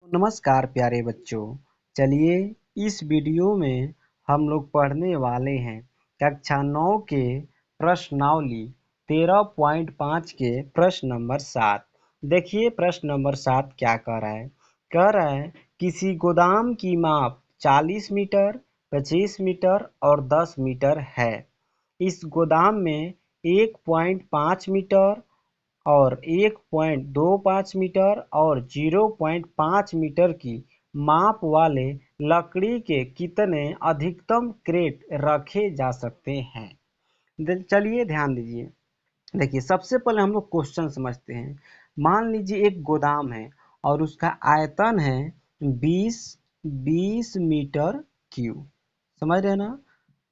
नमस्कार प्यारे बच्चों। चलिए इस वीडियो में हम लोग पढ़ने वाले हैं कक्षा 9 के प्रश्नावली 13.5 के प्रश्न नंबर 7। देखिए प्रश्न नंबर 7 क्या कह रहा है। कह रहा है किसी गोदाम की माप 40 मीटर, 25 मीटर और 10 मीटर है। इस गोदाम में 1.5 मीटर और 1.25 मीटर और 0.5 मीटर की माप वाले लकड़ी के कितने अधिकतम क्रेट रखे जा सकते हैं। चलिए ध्यान दीजिए। देखिए सबसे पहले हम लोग क्वेश्चन समझते हैं। मान लीजिए एक गोदाम है और उसका आयतन है 20 मीटर क्यूब। समझ रहे हैं ना।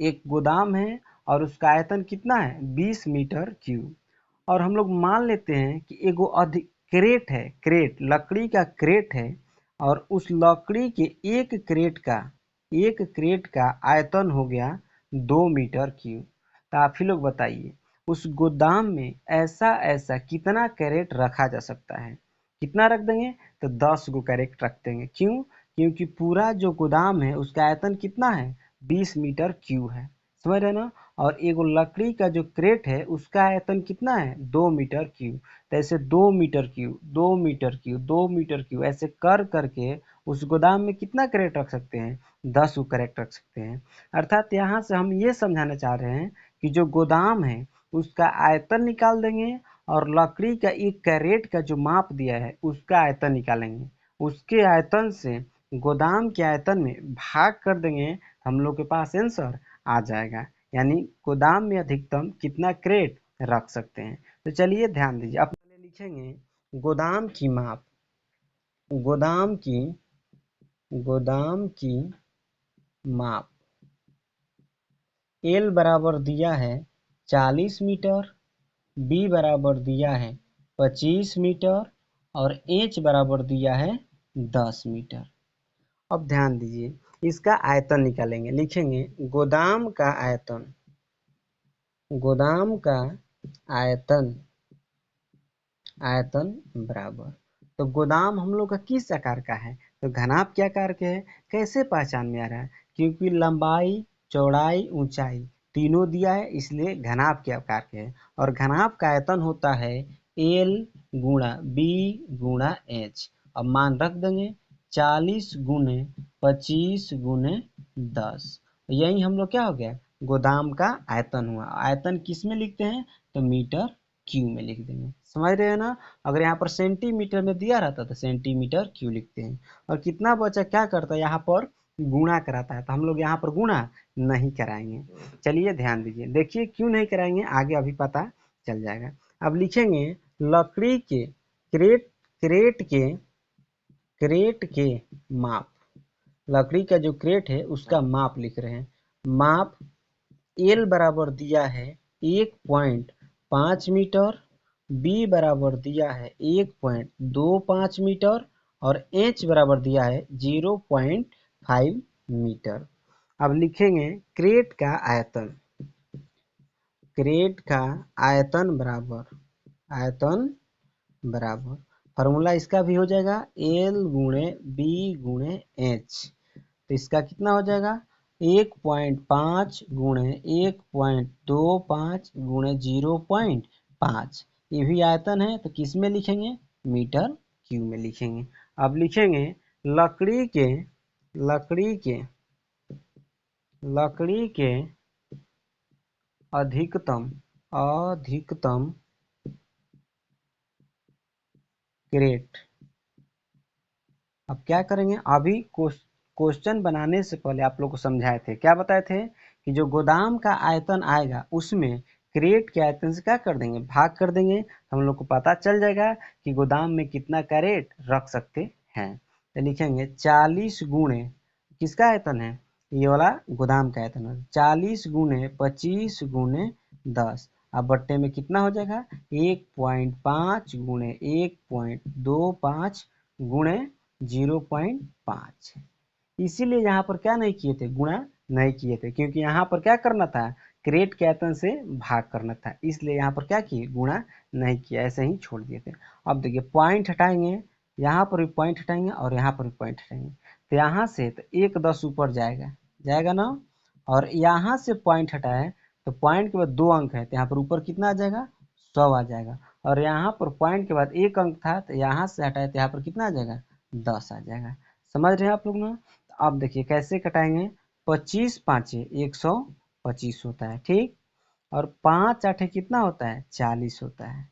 एक गोदाम है और उसका आयतन कितना है 20 मीटर क्यूब। और हम लोग मान लेते हैं कि एगो अधिक क्रेट है, क्रेट लकड़ी का क्रेट है और उस लकड़ी के एक क्रेट का आयतन हो गया 2 मीटर क्यूब। तो आप ही लोग बताइए उस गोदाम में ऐसा ऐसा कितना कैरेट रखा जा सकता है। कितना रख देंगे तो 10 गो कैरेट रख देंगे। क्यों? क्योंकि पूरा जो गोदाम है उसका आयतन कितना है 20 मीटर क्यूब है। समझ रहे ना। और एगो लकड़ी का जो क्रेट है उसका आयतन कितना है 2 मीटर क्यूब। तो ऐसे 2 metre cube 2 metre cube 2 metre cube ऐसे कर करके उस गोदाम में कितना कैरेट रख सकते हैं 10 गो कैरेट रख सकते हैं। अर्थात यहाँ से हम ये समझाना चाह रहे हैं कि जो गोदाम है उसका आयतन निकाल देंगे और लकड़ी का एक कैरेट का जो माप दिया है उसका आयतन निकालेंगे। उसके आयतन से गोदाम के आयतन में भाग कर देंगे, हम लोग के पास आंसर आ जाएगा। यानी गोदाम में अधिकतम कितना क्रेट रख सकते हैं। तो चलिए ध्यान दीजिए। आप पहले लिखेंगे गोदाम की माप। गोदाम की माप एल बराबर दिया है 40 मीटर, बी बराबर दिया है 25 मीटर और एच बराबर दिया है 10 मीटर। अब ध्यान दीजिए इसका आयतन निकालेंगे। लिखेंगे गोदाम का आयतन बराबर। तो गोदाम हम लोग का किस आकार का है तो घनाभ के आकार के है। कैसे पहचान में आ रहा है क्योंकि लंबाई चौड़ाई ऊंचाई तीनों दिया है इसलिए घनाभ के आकार के है। और घनाभ का आयतन होता है एल गुणा बी गुणा एच। अब मान रख देंगे 40 गुने 25 गुने 10। यही हम लोग क्या हो गया गोदाम का आयतन हुआ। आयतन किस में लिखते हैं तो मीटर क्यूब में लिख देंगे। समझ रहे हैं ना। अगर यहाँ पर सेंटीमीटर में दिया रहता तो सेंटीमीटर क्यूब लिखते हैं। और कितना बचा क्या करता है यहाँ पर गुणा कराता है तो हम लोग यहाँ पर गुणा नहीं कराएंगे। चलिए ध्यान दीजिए। देखिए क्यों नहीं कराएंगे आगे अभी पता चल जाएगा। अब लिखेंगे लकड़ी के क्रेट के माप। लकड़ी का जो क्रेट है उसका माप लिख रहे हैं। माप एल बराबर दिया है 1.5 मीटर, बी बराबर दिया है 1.25 मीटर और एच बराबर दिया है 0.5 मीटर। अब लिखेंगे क्रेट का आयतन बराबर फार्मूला इसका भी हो जाएगा एल गुणे बी गुणे एच। तो इसका कितना हो जाएगा 1.5 गुणे 1.25 गुणे 0.5। ये भी आयतन है तो किस में लिखेंगे मीटर क्यूब में लिखेंगे। अब लिखेंगे लकड़ी के अधिकतम क्रेट। अब क्या करेंगे अभी क्वेश्चन बनाने से पहले आप लोग को समझाए थे। क्या बताए थे कि जो गोदाम का आयतन आएगा उसमें क्रेट के आयतन से क्या कर देंगे भाग कर देंगे। हम लोग को पता चल जाएगा कि गोदाम में कितना कैरेट रख सकते हैं। तो लिखेंगे 40 गुणे किसका आयतन है ये वाला गोदाम का आयतन है 40 गुणे 25 गुणे 10। अब बट्टे में कितना हो जाएगा 1.5 गुणे 1.25 गुणे 0.5। इसीलिए यहाँ पर क्या नहीं किए थे गुणा नहीं किए थे क्योंकि यहाँ पर क्या करना था क्रेट के आयतन से भाग करना था। इसलिए यहाँ पर क्या किए गुणा नहीं किया ऐसे ही छोड़ दिए थे। अब देखिए पॉइंट हटाएंगे यहाँ पर भी पॉइंट हटाएंगे और यहाँ पर भी पॉइंट हटाएंगे, तो यहाँ से तो 1 10 ऊपर जाएगा, जाएगा ना। और यहाँ से पॉइंट हटाए तो पॉइंट के बाद 2 अंक है, तो यहाँ पर ऊपर कितना आ जाएगा, 100 आ जाएगा। और यहाँ पर पॉइंट के बाद 1 अंक था, तो यहाँ से हटाए तो यहाँ पर कितना आ जाएगा, 10 आ जाएगा। समझ रहे हैं आप लोग ना। अब देखिए कैसे कटाएंगे, 25 5 125 होता है, ठीक। और 5 8 कितना होता है, 40 होता है,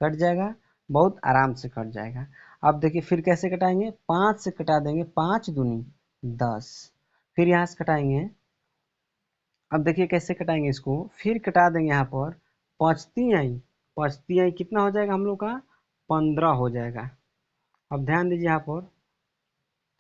कट जाएगा, बहुत आराम से कट जाएगा। अब देखिए फिर कैसे कटाएंगे, 5 से कटा देंगे, 5 दूनी 10, फिर यहाँ से कटाएंगे। अब देखिए कैसे कटाएंगे इसको, फिर कटा देंगे यहाँ पर, पाँचती आई कितना हो जाएगा हम लोग का, 15 हो जाएगा। अब ध्यान दीजिए यहाँ पर,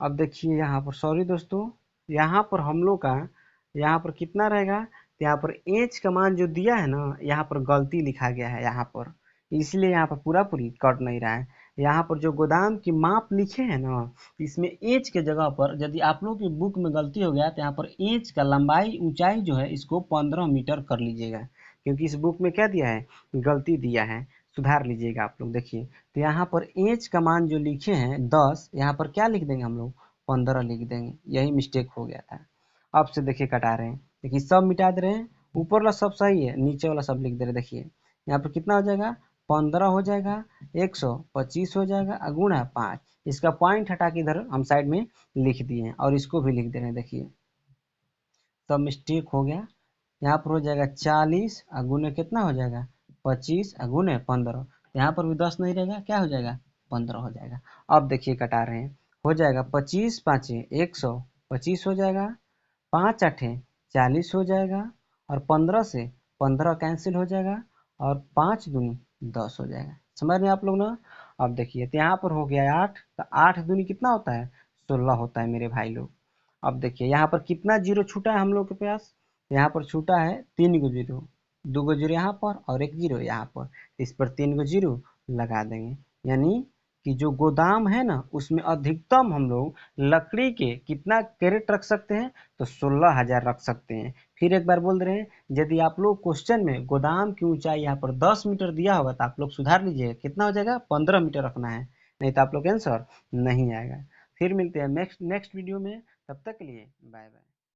अब देखिए यहाँ पर, सॉरी दोस्तों, यहाँ पर हम लोग का यहाँ पर कितना रहेगा, तो यहाँ पर एच का मान जो दिया है ना, यहाँ पर गलती लिखा गया है यहाँ पर, इसलिए यहाँ पर पूरा पूरी कट नहीं रहा है। यहाँ पर जो गोदाम की माप लिखे हैं ना, इसमें एच के जगह पर यदि आप लोग की बुक में गलती हो गया तो यहाँ पर एच का लंबाई ऊंचाई जो है इसको 15 मीटर कर लीजिएगा, क्योंकि इस बुक में क्या दिया है, गलती दिया है, सुधार लीजिएगा आप लोग। देखिए तो यहाँ पर एच का मान जो लिखे हैं 10, यहाँ पर क्या लिख देंगे हम लोग, 15 लिख देंगे, यही मिस्टेक हो गया था। अब से देखिए कटा रहे हैं, देखिए सब मिटा दे रहे हैं, ऊपर वाला सब सही है, नीचे वाला सब लिख दे रहे हैं। देखिए यहाँ पर कितना हो जाएगा, 15 हो जाएगा, 125 हो जाएगा, गुणा 5, इसका पॉइंट हटा के इधर हम साइड में लिख दिए हैं, और इसको भी लिख दे रहे हैं। देखिए सब मिस्टेक हो गया, यहाँ पर हो जाएगा 40 गुने कितना हो जाएगा, 25 गुने 15, यहाँ पर भी 10 नहीं रहेगा, क्या हो जाएगा, 15 हो जाएगा। अब देखिए कटा रहे हैं, हो जाएगा 25 5 125 हो जाएगा, 5 8 40 हो जाएगा, और 15 से 15 कैंसिल हो जाएगा, और 5 दूनी 10 हो जाएगा। समझ रहे हैं आप लोग ना। अब देखिए तो यहाँ पर हो गया 8, तो 8 दूनी कितना होता है, 16 होता है मेरे भाई लोग। अब देखिए यहाँ पर कितना जीरो छूटा है हम लोग के पास, यहाँ पर छूटा है 3 गो जीरो, 2 गो जीरो यहाँ पर और 1 जीरो यहाँ पर, इस पर 3 गो जीरो लगा देंगे। यानी कि जो गोदाम है ना, उसमें अधिकतम हम लोग लकड़ी के कितना कैरेट रख सकते हैं, तो 16,000 रख सकते हैं। फिर एक बार बोल रहे हैं, यदि आप लोग क्वेश्चन में गोदाम की ऊंचाई यहाँ पर 10 मीटर दिया होगा तो आप लोग सुधार लीजिए, कितना हो जाएगा, 15 मीटर रखना है, नहीं तो आप लोग आंसर नहीं आएगा। फिर मिलते हैं नेक्स्ट वीडियो में, तब तक के लिए बाय बाय।